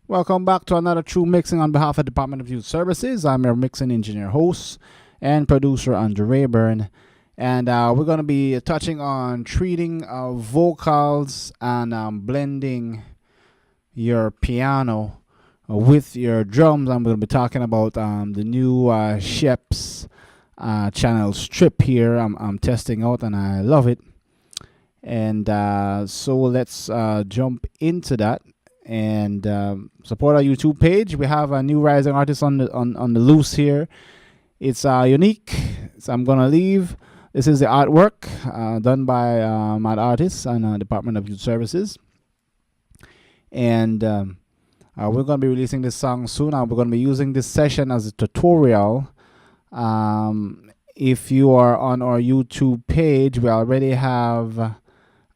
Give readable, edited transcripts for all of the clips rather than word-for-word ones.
Welcome back to another True Mixing on behalf of Department of Youth Services. I'm your mixing engineer, host, and producer Andrew Rayburn. And we're going to be touching on treating vocals and blending your piano with your drums. I'm going to be talking about the new Sheps channel strip here. I'm testing out and I love it. And so let's jump into that and support our YouTube page. We have a new rising artist on the loose here. It's unique. So I'm gonna leave. This is the artwork done by Mad Artists and Department of Youth Services. And we're gonna be releasing this song soon. We're gonna be using this session as a tutorial. If you are on our YouTube page, we already have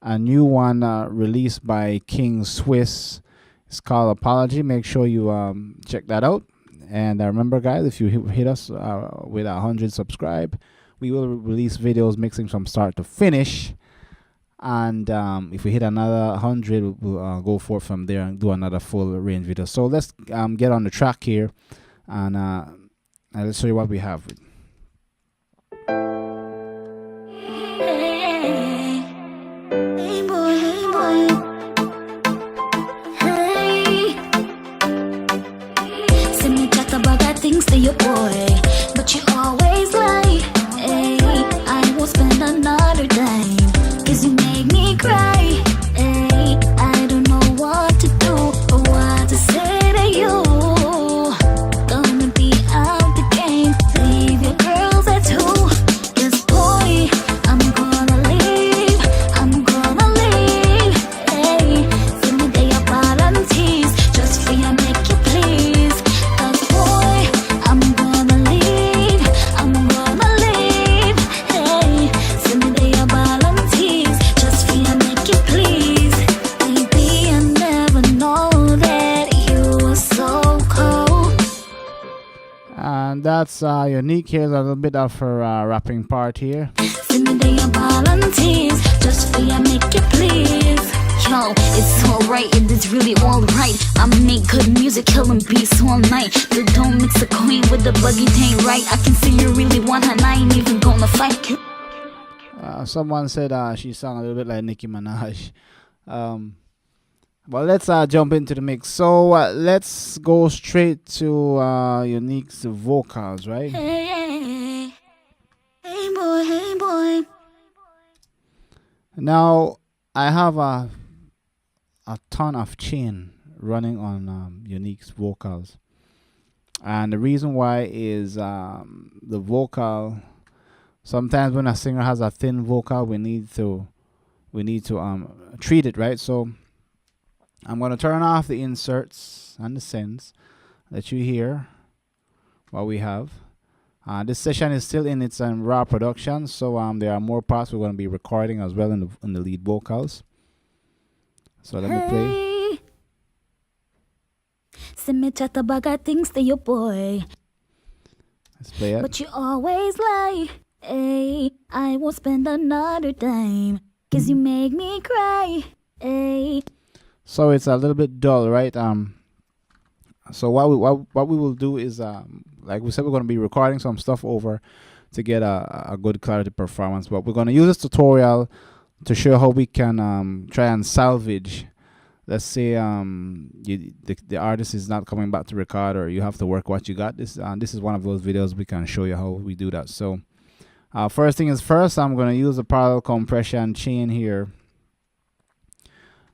a new one released by King Swiss. It's called Apology. Make sure you check that out. And remember, guys, if you hit us with 100 subscribe, we will release videos mixing from start to finish. And if we hit another 100, we'll go forth from there and do another full range video. So let's get on the track here, and let's show you what we have. Things to your boy, but you always lie. Ay, I won't spend another dime, cause you make me cry. Ay, I don't know what to do or what to say to you. Gonna be out the game, leave your girls at 2. Cause boy, I'm gonna leave. Ay, send me their apologies, just for you make you please. Cause boy, I'm gonna leave. Hey, send me their apologies, just for you make you please. Baby, I never know that you were so cold. And that's unique. Here's a little bit of her rapping part here. Send me their apologies, just for you make you please. Yo, it's alright, it is really alright. I make good music, killing beats all night. But don't mix a queen with the buggy, ain't right. I can see you really want her, and I ain't even gonna fight you. Someone said she sung a little bit like Nicki Minaj. Well, let's jump into the mix. So let's go straight to Unique's vocals, right? Hey, hey boy. Now, I have a ton of chain running on Unique's vocals. And the reason why is the vocal. Sometimes when a singer has a thin vocal, we need to treat it, right? So I'm going to turn off the inserts and the sends, let you hear what we have. This session is still in its raw production, so there are more parts we're going to be recording as well in the lead vocals. So let me play. Send me chat about things to your boy, Let's play it. but you always lie. Ay, I won't spend another dime, cause you make me cry. Ay. So it's a little bit dull, right? So what we will do is like we said, we're going to be recording some stuff over to get a good clarity performance. But we're going to use this tutorial to show how we can try and salvage. Let's say the artist is not coming back to record, or you have to work what you got. This is one of those videos we can show you how we do that. So first thing is first, I'm going to use a parallel compression chain here,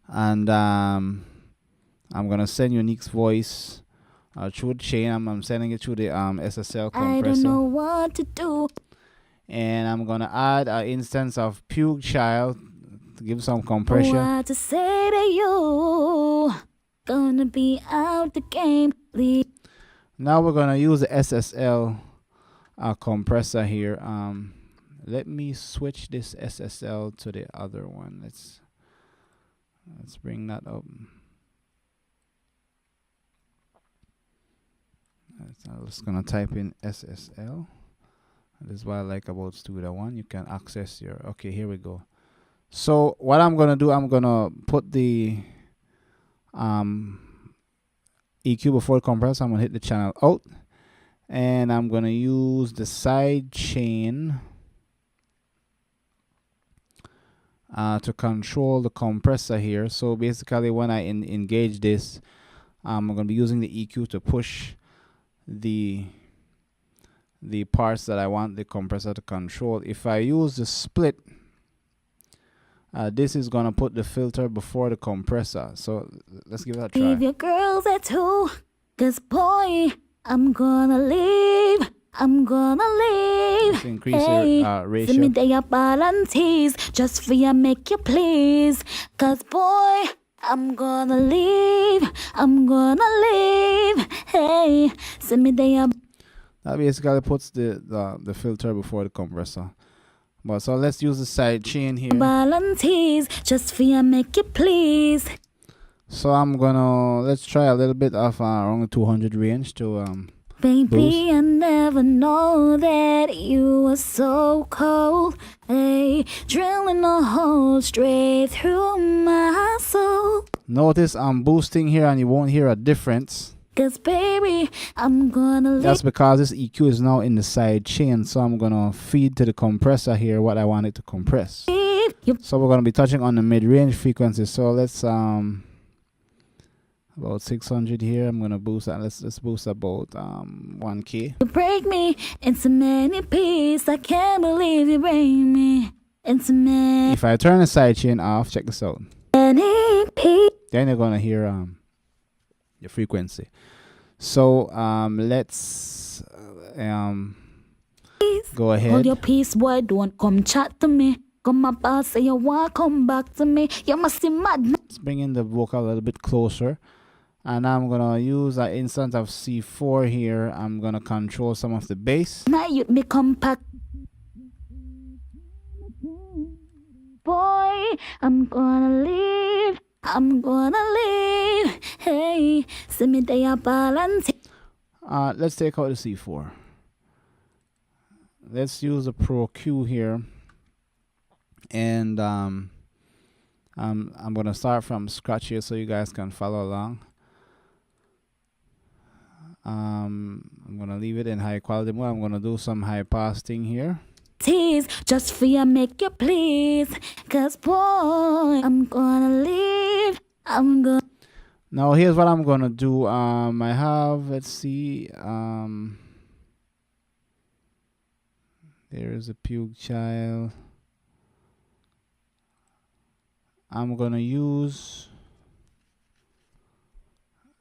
and I'm going to send Unique's voice through the chain. I'm sending it through the SSL compressor. I don't know what to do. And I'm going to add an instance of Puke Child to give some compression. What to say to you? Gonna be out the game. Leave. Now we're going to use the SSL compressor here. Let me switch this SSL to the other one. Let's bring that up. I'm just gonna type in SSL. This is what I like about Studio One. You can access your. Okay, here we go. So what I'm gonna do, I'm gonna put the EQ before the compressor. I'm gonna hit the channel out, and I'm gonna use the side chain to control the compressor here. So basically, when I engage this, I'm gonna be using the EQ to push the parts that I want the compressor to control. If I use the split, this is gonna put the filter before the compressor. So let's give it a try. Leave your girls at 2, 'cause boy, I'm gonna leave. I'm gonna leave. Let's increase the ratio. Send me their balances just for you, make you please. 'Cause boy, I'm gonna leave. I'm gonna leave. Hey, send me their. That basically puts the filter before the compressor. But so let's use the side chain here. Balances just for you, make you please. So let's try a little bit of around the 200 range to Baby, boost. I never know that you were so cold. Hey, drilling a hole straight through my soul. Notice I'm boosting here and you won't hear a difference. 'Cause baby, I'm gonna leave. That's because this EQ is now in the side chain, so I'm gonna feed to the compressor here what I want it to compress. You So we're gonna be touching on the mid-range frequency. So let's about 600 here. I'm gonna boost that. Let's boost about 1K. break me into many pieces. I can't believe you break me into many If I turn the side chain off, check this out. pieces. Then you're gonna hear the frequency. So let's go Hold ahead. your peace, boy. Don't come chat to me. Come up, I'll say you want come back to me. You must be mad. Let's bring in the vocal a little bit closer. And I'm gonna use an instance of C4 here. I'm gonna control some of the bass. Now you me compact. Boy, I'm gonna leave. I'm gonna leave. Hey, send me their balance. Let's take out the C4. Let's use the Pro Q here. And I'm gonna start from scratch here so you guys can follow along. I'm gonna leave it in high quality mode. I'm gonna do some high pass thing here. Tease just for you, make you please. 'Cause boy, I'm gonna leave. I'm gonna. Now here's what I'm gonna do. I have, let's see, there is a Puke Child. I'm gonna use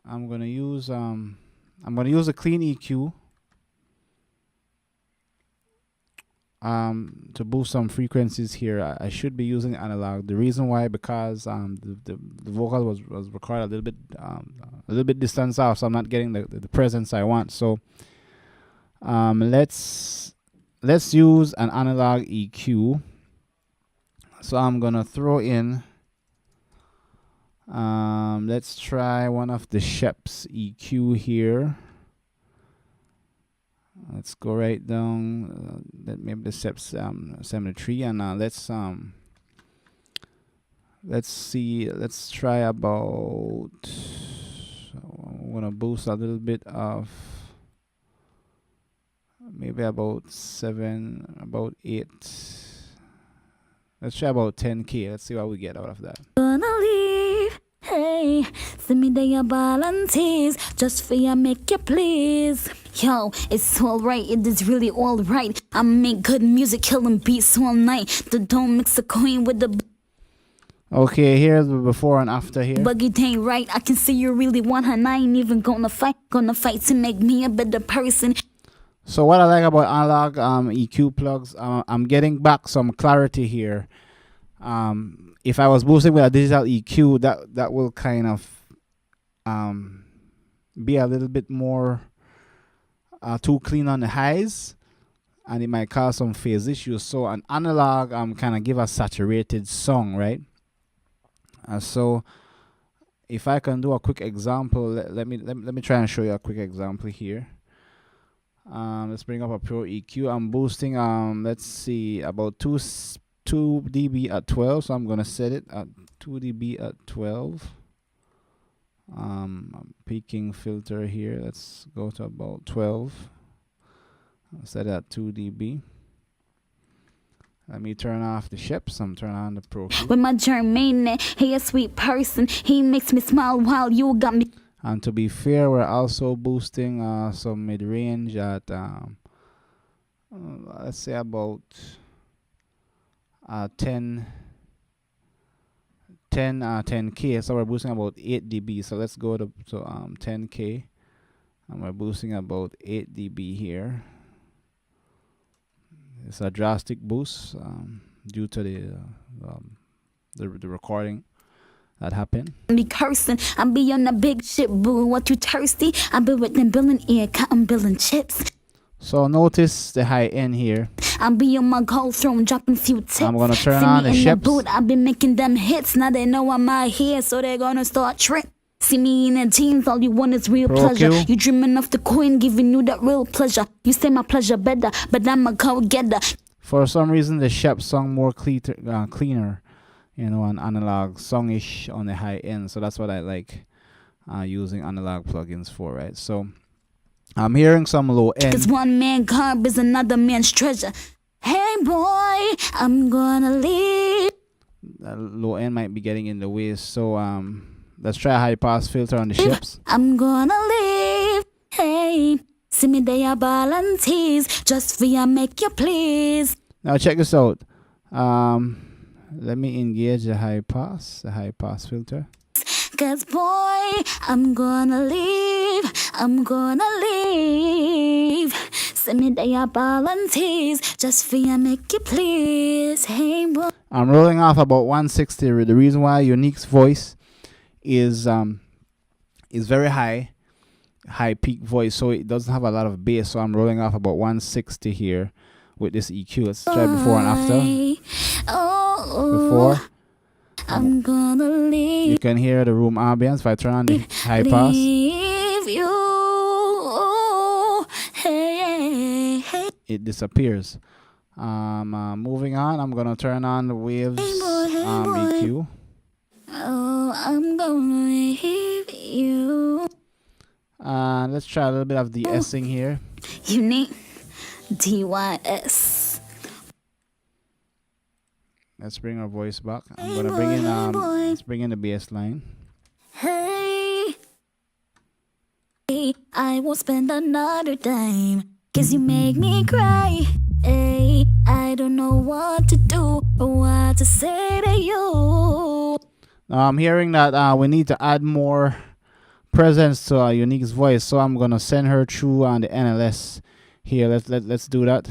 a clean EQ to boost some frequencies here. I should be using analog. The reason why, because the vocal was recorded a little bit distance off, so I'm not getting the presence I want. So let's use an analog EQ. So I'm gonna throw in let's try one of the Shep's EQ here. Let's go right down maybe the Shep's 73, and let's try about, I'm gonna boost a little bit of maybe about 8. Let's try about 10K. Let's see what we get out of that. Gonna leave. Hey, send me their balances just for you, make you please. Yo, it's alright, it is really alright. I make good music, killing beats all night. Don't mix a coin with the Okay, here's the before and after here. buggy. Ain't right. I can see you really want her, and I ain't even gonna fight to make me a better person. So what I like about analog EQ plugs, I'm getting back some clarity here. If I was boosting with a digital EQ, that will kind of be a little bit more too clean on the highs, and it might cause some phase issues. So an analog kind of give a saturated song, right? So if I can do a quick example, let me try and show you a quick example here. Let's bring up a Pro EQ. I'm boosting let's see, about 2 dB at 12, so I'm gonna set it at 2 dB at 12. Peaking filter here. Let's go to about 12. I'll set it at 2 dB. Let me turn off the ships. I'm turning on the Pro Q. With my Jermaine, he a sweet person. He makes me smile while you got me. And to be fair, we're also boosting some mid-range at let's say about 10K. So we're boosting about 8 dB. So let's go to 10K, and we're boosting about 8 dB here. It's a drastic boost due to the recording that happened. Be cursing, I be on a big ship, boo. What you thirsty? I be with them billing ear, cotton billing chips. So notice the high end here. I be on my gold throne, dropping few tips. I'm gonna turn See on me the in ships. the boot, I been making them hits. Now they know I'm out here, so they're gonna start trick. See me in the jeans, all you want is real Pro pleasure. Q. You dreaming of the queen, giving you that real pleasure. You say my pleasure better, but I'm a go-getter. For some reason, the Shep song more cleaner, you know, an analog songish on the high end. So that's what I like using analog plugins for, right? So I'm hearing some low end. Cause one man carb is another man's treasure. Hey boy, I'm gonna leave. Low end might be getting in the way. So let's try a high pass filter on the Sheps. I'm gonna leave. Hey, see me there ball and tease. Just for you make you please. Now check this out. Let me engage the high pass filter. Cause boy, I'm gonna leave. I'm gonna leave. See me there ball and tease. Just for you make you please. Hey boy. I'm rolling off about 160. The reason why Unique's voice is very high peak voice, so it doesn't have a lot of bass. So I'm rolling off about 160 here with this EQ. Let's try before and after. Before, I'm gonna leave. you can hear the room ambience. If I turn on the high pass, Leave you. Hey, hey. it disappears. Moving on, I'm gonna turn on the waves EQ. Oh, I'm gonna leave you. Let's try a little bit of de-essing here. Unique. DYS. Let's bring our voice back. I'm gonna bring in let's bring in the bass line. Hey. I won't spend another dime. Cause you make me cry. Hey, I don't know what to do or what to say to you. Now I'm hearing that we need to add more presence to Unique's voice, so I'm gonna send her through on the NLS here. Let's do that.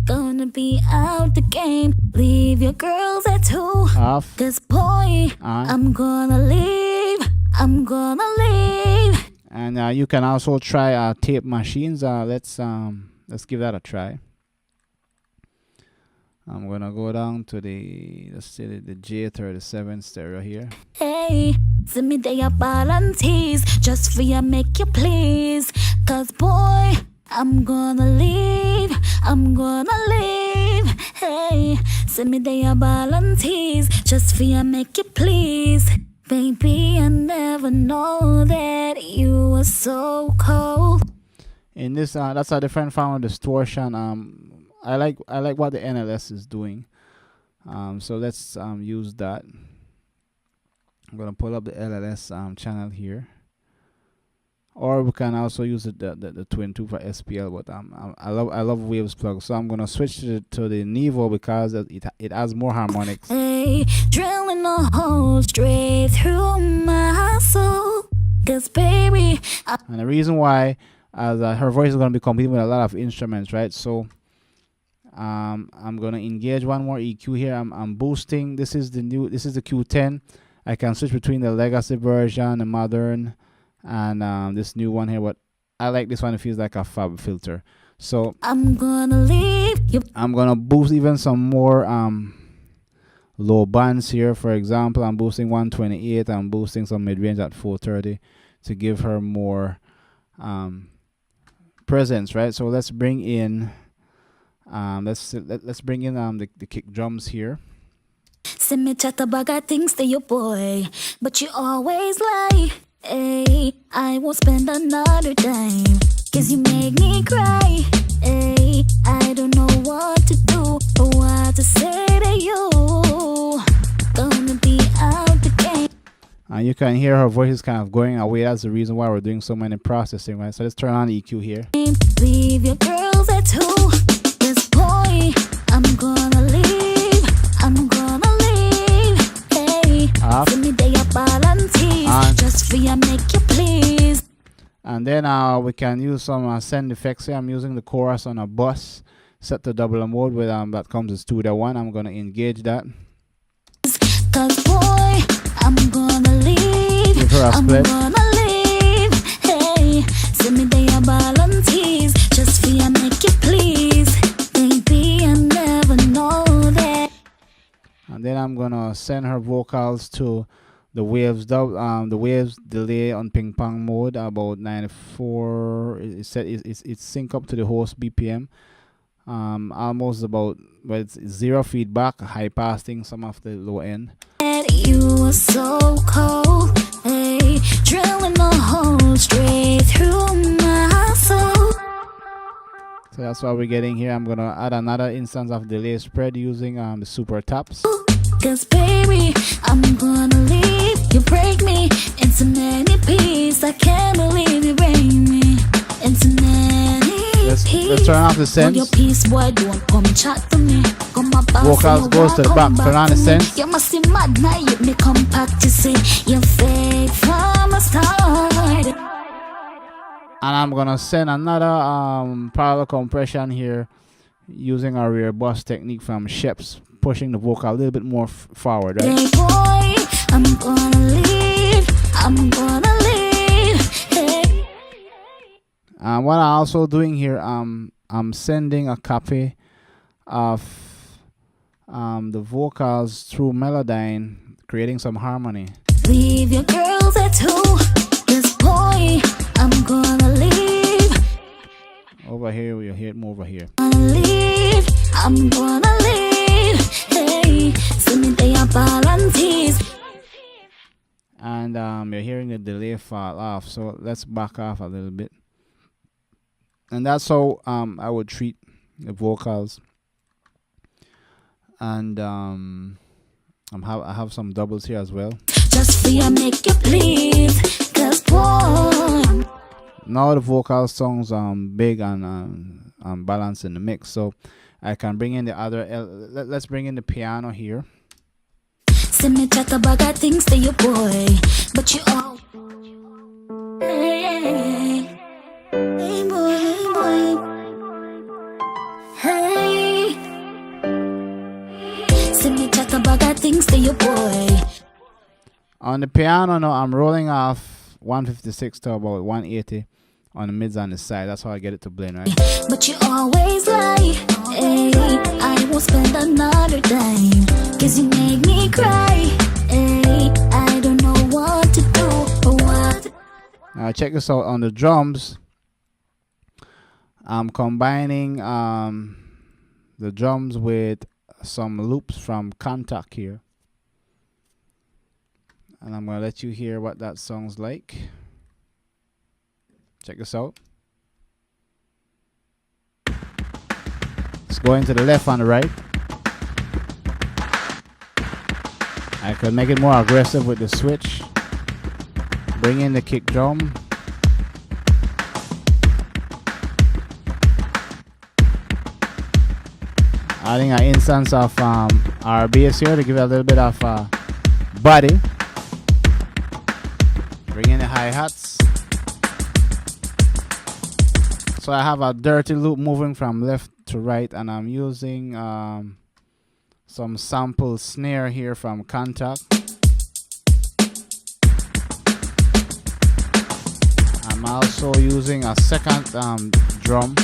Gonna be out the game. Leave your girls at 2. Off. Cause boy, I'm gonna leave. I'm gonna leave. And you can also try tape machines. Let's give that a try. I'm gonna go down to the J37 stereo here. Hey, send me their balances just for you make you please. Cause boy, I'm gonna leave. I'm gonna leave. Hey, send me their balances just for you make you please. Baby, I never know that you were so cold. In this, that's a different form of distortion. I like what the NLS is doing. So let's use that. I'm gonna pull up the LLS channel here, or we can also use the Twin 2 for SPL. But I love Waves plug, so I'm gonna switch to the Nevo because it has more harmonics. Hey, drilling a hole straight through my soul. 'Cause baby, And the reason why, as her voice is gonna be competing with a lot of instruments, right? So I'm gonna engage one more EQ here. I'm boosting. This is the Q10. I can switch between the legacy version, the modern, and this new one here. But I like this one. It feels like a fab filter. So I'm gonna leave you. I'm gonna boost even some more low bands here. For example, I'm boosting 128. I'm boosting some mid-range at 430 to give her more presence, right? So let's bring in let's bring in the kick drums here. Send me chat about got things to your boy, but you always lie. Hey, I won't spend another dime, 'cause you make me cry. Hey, I don't know what to do or what to say to you. Gonna be out the game. And you can hear her voice is kind of going away. That's the reason why we're doing so many processing, right? So let's turn on EQ here. Leave your girls at 2. This boy, I'm gonna leave. I'm gonna leave. Hey, send me day up balance, just for you, make you please. And then we can use some send effects here. I'm using the chorus on a bus set to double mode with that comes with Studio One. I'm gonna engage that. 'Cause boy, I'm gonna leave. Give her a I'm split. gonna leave. Hey, send me day up balance, just for you, make you please. Baby, I never know that. And then I'm gonna send her vocals to the waves the waves delay on ping pong mode about 94. It's set. It's sync up to the host BPM. Almost about, but it's zero feedback, high passing some of the low end. You were so cold, hey, drilling a hole straight through my soul. So that's what we're getting here. I'm gonna add another instance of delay spread using the super taps. 'Cause baby, I'm gonna leave. You break me into many pieces. I can't believe you break me into many pieces. Let's turn off the sense. Your piece, boy, don't come chat to me. Come my boss, vocals goes to the back. Turn on the sense. You must be mad now. You me compact. You see, you're fake from the start. And I'm gonna send another parallel compression here using our rear bus technique from Sheps, pushing the vocal a little bit more forward, right? Hey boy, I'm gonna leave. I'm gonna leave. Hey. What I'm also doing here, I'm sending a copy of the vocals through Melodyne, creating some harmony. Leave your girls at 2. This boy, I'm gonna leave. Over here, we'll hear it more over here. Leave. I'm gonna leave. Hey, send me day up balance. And you're hearing the delay fall off, so let's back off a little bit. And that's how I would treat the vocals. And I have some doubles here as well. Just for you, make you please. 'Cause boy, now the vocal songs big and balanced in the mix, so I can bring in the other let's bring in the piano here. send me chat about got things to your boy, but you all. Hey, hey boy, hey boy. Hey, send me chat about got things to your boy. On the piano now, I'm rolling off 156 to about 180 on the mids on the side. That's how I get it to blend, right? But you always lie. Hey, I won't spend another dime, 'cause you make me cry. Hey, I don't know what to do or what. Now check this out. On the drums, I'm combining the drums with some loops from Contact here. And I'm going to let you hear what that sounds like. Check this out. It's going to the left and the right. I could make it more aggressive with the switch. Bring in the kick drum. Adding an instance of our bass here to give it a little bit of body. Bring in the hi-hats. So I have a dirty loop moving from left to right, and I'm using some sample snare here from Contact. I'm also using a second drum.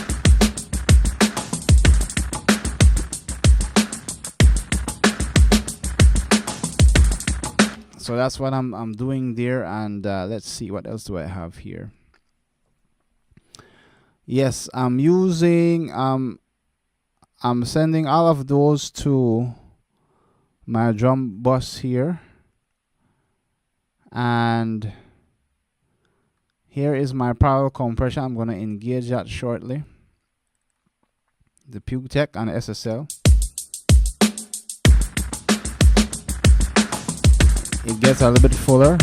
So that's what I'm doing there, and let's see what else do I have here. Yes, I'm using I'm sending all of those to my drum bus here, and here is my parallel compression. I'm going to engage that shortly. The PukeTech and SSL. It gets a little bit fuller.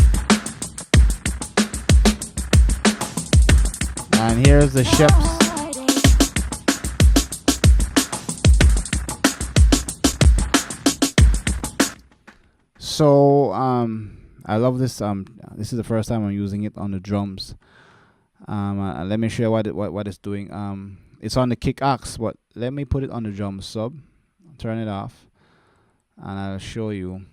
And here's the Sheps. So I love this. This is the first time I'm using it on the drums. Let me show you what it's doing. It's on the kick axe, but let me put it on the drum sub. Turn it off, and I'll show you.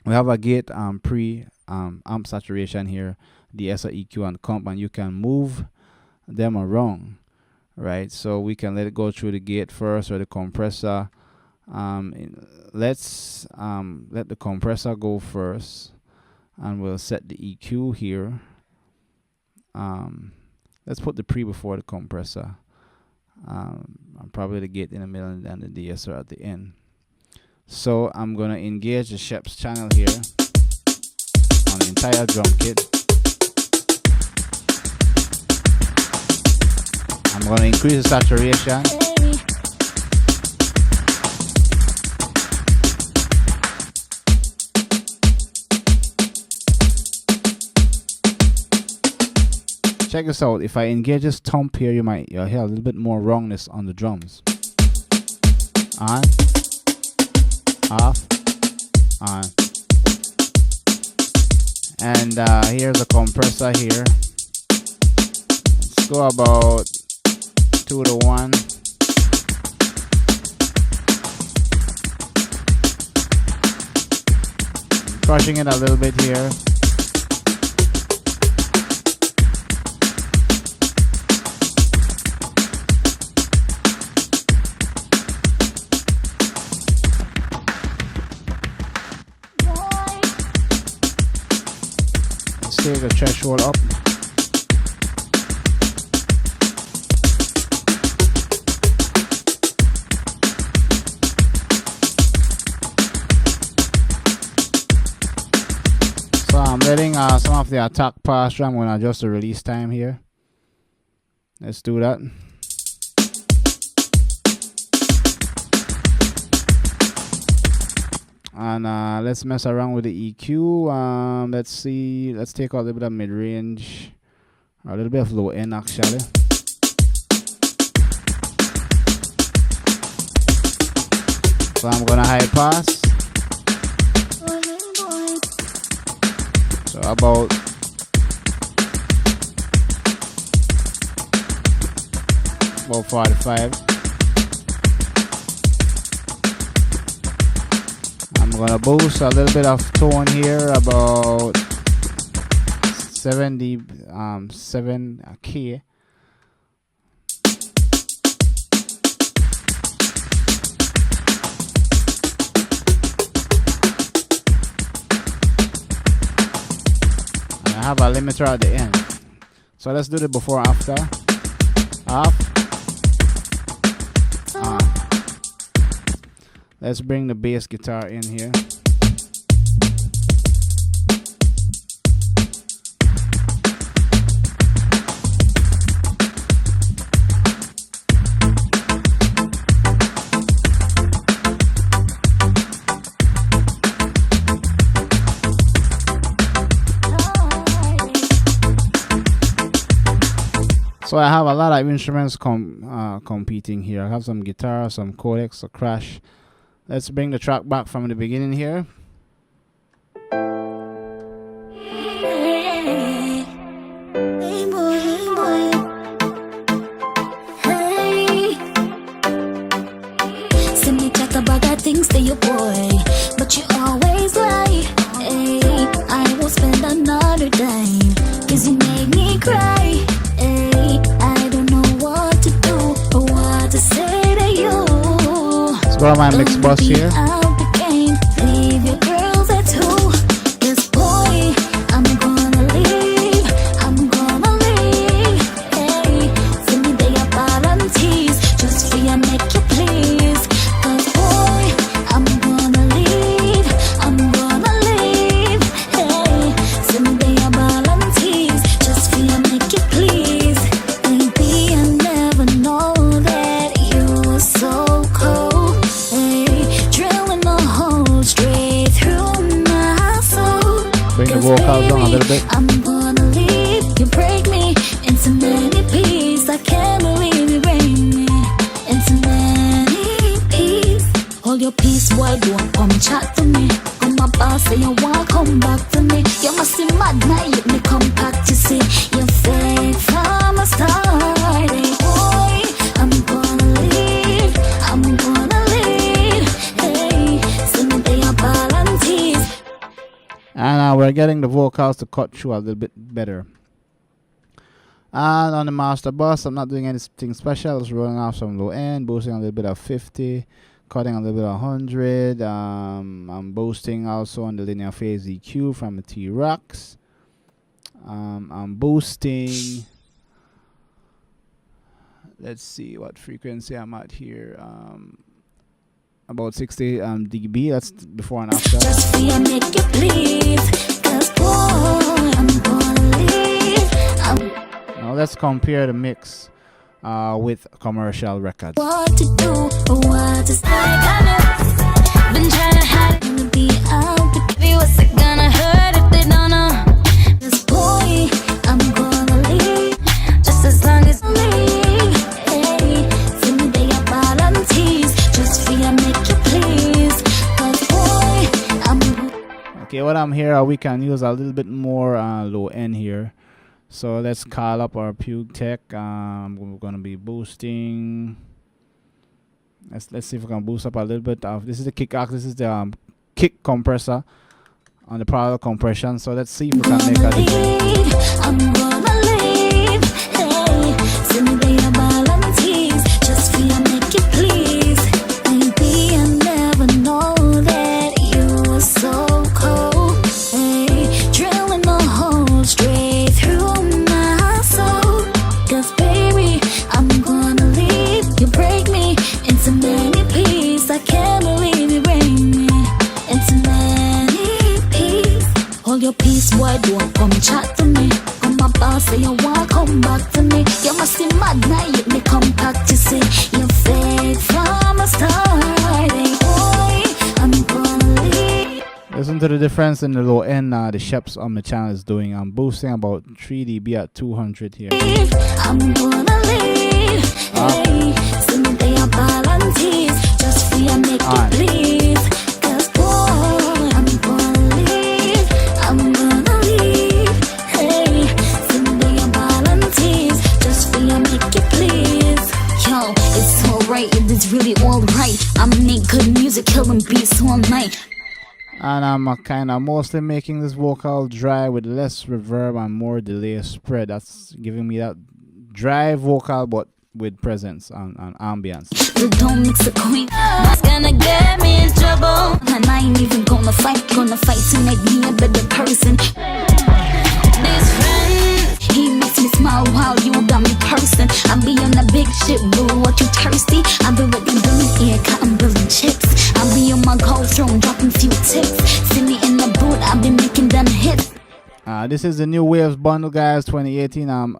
We have a gate pre amp saturation here, the SR EQ and comp, and you can move them around, right? So we can let it go through the gate first or the compressor. Let's let the compressor go first, and we'll set the EQ here. Let's put the pre before the compressor. Probably the gate in the middle and then the DSR at the end. So I'm gonna engage the Sheps channel here on the entire drum kit. I'm gonna increase the saturation. Check this out. If I engage this thump here, you'll hear a little bit more wrongness on the drums. On, off, on. And here's the compressor here. Let's go about 2 to 1. Crushing it a little bit here. Take the threshold up. So I'm letting some of the attack pass through. I'm going to adjust the release time here. Let's do that. And let's mess around with the EQ. Let's see. Let's take out a little bit of mid-range. Or a little bit of low end actually. So I'm gonna high pass. So about about 45. I'm gonna boost a little bit of tone here, about 7K. And I have a limiter at the end. So let's do the before after. Off. On. Let's bring the bass guitar in here. So I have a lot of instruments competing here. I have some guitar, some codecs, a crash. Let's bring the track back from the beginning here. Hey, boy, hey. Send me talk about that things to your boy, but you always lie. Hey, I won't spend another dime, 'cause you make me cry. Hey, I don't know what to do or what to say to you. Got my mix bus here. Out the game, leave your girls at 2. This boy, I'm gonna leave. Hey, send me their guarantees, just for you make you please. 'Cause boy, I'm gonna leave. bit. I'm gonna leave. You break me into many pieces. I can't believe you break me into many pieces. Hold your peace, boy, don't come chat to me. Come my boss, say you want come back to me. You must be mad now, you me come back to see. You fake from the start, hey boy. I'm gonna leave, I'm gonna leave. Hey, send me the balances. And we're getting the vocals to cut through a little bit better. And on the master bus, I'm not doing anything special. Just rolling off some low end, boosting a little bit of 50, cutting a little bit of 100. I'm boosting also on the linear phase EQ from the T-Rocks. I'm boosting. Let's see what frequency I'm at here. About 60 dB. That's before and after. Just be a make you please. Cause boy, I'm gonna leave. Now let's compare the mix with commercial records. What to do or what to say. Been trying to hide it. Gonna be out with me. What's it gonna hurt if they don't know? This boy, I'm gonna leave. Just as long as I leave. Hey, send me the balances. Just for you, make you please. Cause boy, I'm. Okay, what I'm here, we can use a little bit more low end here. So let's call up our Pug Tech. We're gonna be boosting. Let's see if we can boost up a little bit. This is the kick axe. This is the kick compressor on the parallel compression. So let's see if we can make a difference. I'm gonna leave. Hey, send me the balances. Just for you, make it please. Baby, I never know that you were so cold. Hey, drilling a hole straight through my soul. Cause baby, I'm gonna leave. You break me into many pieces. I can't believe you break me into many pieces. Hold your peace, boy, don't come chat to me. Come my boss, say you want come back to me. You must be mad now, you me come back to see. You fake from the start, hey boy, I'm gonna leave. Listen to the difference in the low end. The Sheps on the channel is doing. I'm boosting about 3 dB at 200 here. I'm gonna leave. Hey, send me the balances. Just for you, make it please. Cause boy, I'm gonna leave. I'm gonna leave. Hey, send me the balances. Just for you, make it please. Yo, it's alright. It is really alright. I'm make good music, killing beats all night. And I'm kind of mostly making this vocal dry with less reverb and more delay spread. That's giving me that dry vocal but with presence and ambience. But don't mix a queen. That's gonna get me in trouble. And I ain't even gonna fight to make me a better person. This friend, he makes me smile while you got me cursing. I'm being a big shit, boo. What you thirsty? I've been with them building ear, cotton building chips. I'll be on my gold throne, dropping few tips. See me in the booth, I've been making them hits. This is the new Waves bundle, guys, 2018.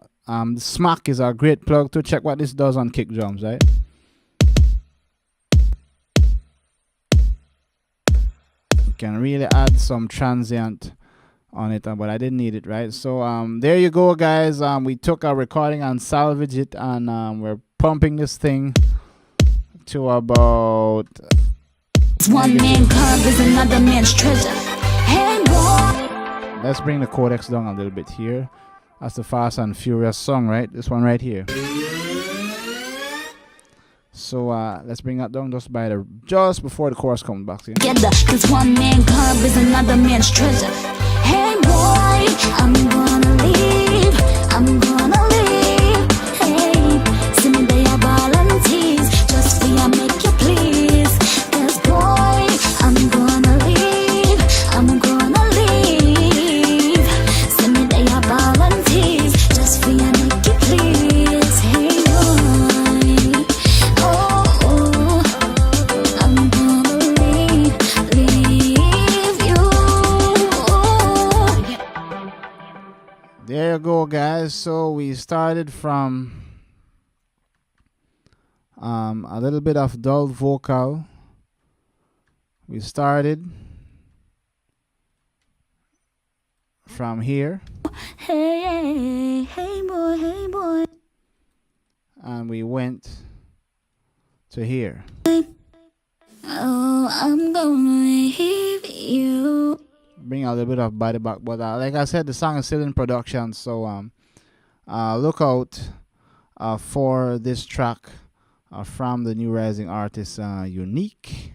Smack is a great plug to check what this does on kick drums, right? You can really add some transient on it, but I didn't need it, right? So there you go, guys. We took our recording and salvaged it, and we're pumping this thing to about. One man carve is another man's treasure. Hey boy. Let's bring the codex down a little bit here. That's the Fast and Furious song, right? This one right here. So let's bring that down just before the chorus comes back in. Together, cause one man carve is another man's treasure. Hey boy, I'm gonna leave. I'm gonna leave. Hey, send me the balances. Just for you, make you please. Cause boy, I'm gonna leave. I'm gonna leave. Send me the balances. Just for you, make you please. Hey boy, oh, I'm gonna leave you. There you go, guys. So we started from a little bit of dull vocal. We started from here. Hey, hey boy, hey boy. And we went to here. Oh, I'm gonna leave you. Bring a little bit of body back, but like I said, the song is still in production, so look out for this track from the new rising artist Unique,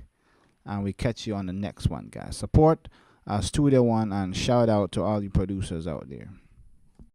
and we catch you on the next one, guys. Support Studio One and shout out to all the producers out there.